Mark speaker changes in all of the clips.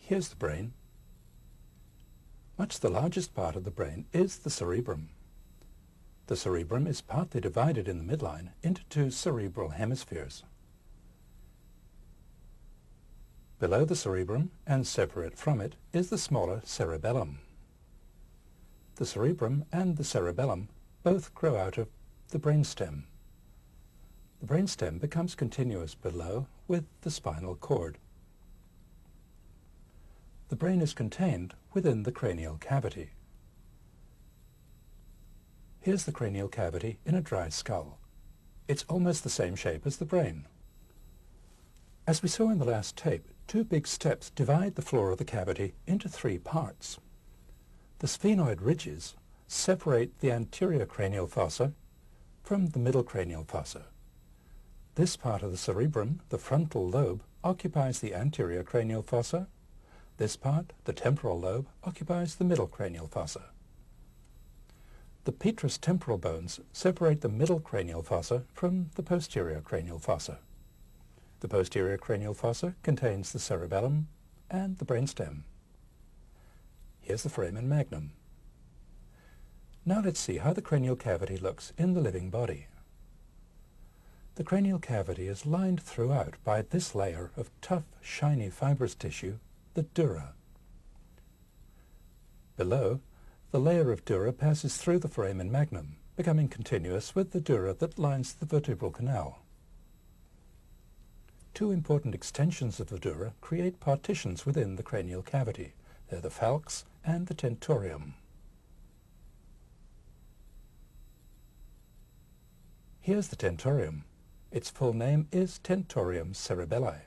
Speaker 1: Here's the brain. Much the largest part of the brain is the cerebrum. The cerebrum is partly divided in the midline into two cerebral hemispheres. Below the cerebrum and separate from it is the smaller cerebellum. The cerebrum and the cerebellum both grow out of the brainstem. The brainstem becomes continuous below with the spinal cord. The brain is contained within the cranial cavity. Here's the cranial cavity in a dry skull. It's almost the same shape as the brain. As we saw in the last tape, two big steps divide the floor of the cavity into three parts. The sphenoid ridges separate the anterior cranial fossa from the middle cranial fossa. This part of the cerebrum, the frontal lobe, occupies the anterior cranial fossa. This part, the temporal lobe, occupies the middle cranial fossa. The petrous temporal bones separate the middle cranial fossa from the posterior cranial fossa. The posterior cranial fossa contains the cerebellum and the brainstem. Here's the foramen magnum. Now let's see how the cranial cavity looks in the living body. The cranial cavity is lined throughout by this layer of tough, shiny fibrous tissue, the dura. Below, the layer of dura passes through the foramen magnum, becoming continuous with the dura that lines the vertebral canal. Two important extensions of the dura create partitions within the cranial cavity. They're the falx and the tentorium. Here's the tentorium. Its full name is tentorium cerebelli.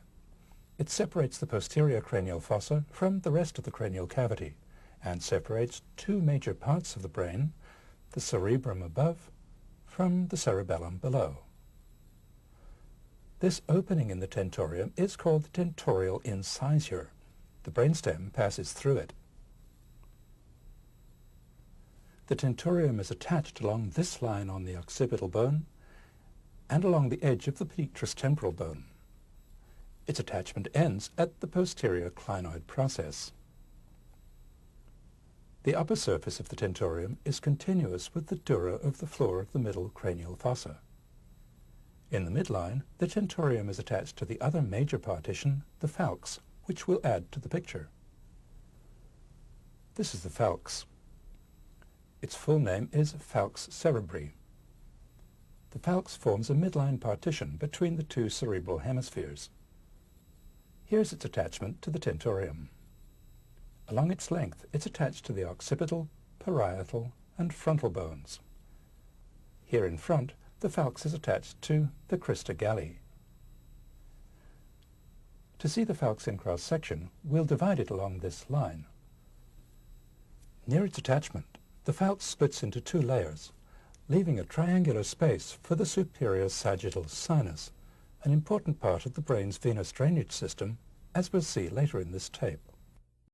Speaker 1: It separates the posterior cranial fossa from the rest of the cranial cavity and separates two major parts of the brain, the cerebrum above from the cerebellum below. This opening in the tentorium is called the tentorial incisure. The brainstem passes through it. The tentorium is attached along this line on the occipital bone and along the edge of the petrous temporal bone. Its attachment ends at the posterior clinoid process. The upper surface of the tentorium is continuous with the dura of the floor of the middle cranial fossa. In the midline, the tentorium is attached to the other major partition, the falx, which we'll add to the picture. This is the falx. Its full name is falx cerebri. The falx forms a midline partition between the two cerebral hemispheres. Here's its attachment to the tentorium. Along its length, it's attached to the occipital, parietal, and frontal bones. Here in front, the falx is attached to the crista galli. To see the falx in cross-section, we'll divide it along this line. Near its attachment, the falx splits into two layers, leaving a triangular space for the superior sagittal sinus, an important part of the brain's venous drainage system, as we'll see later in this tape.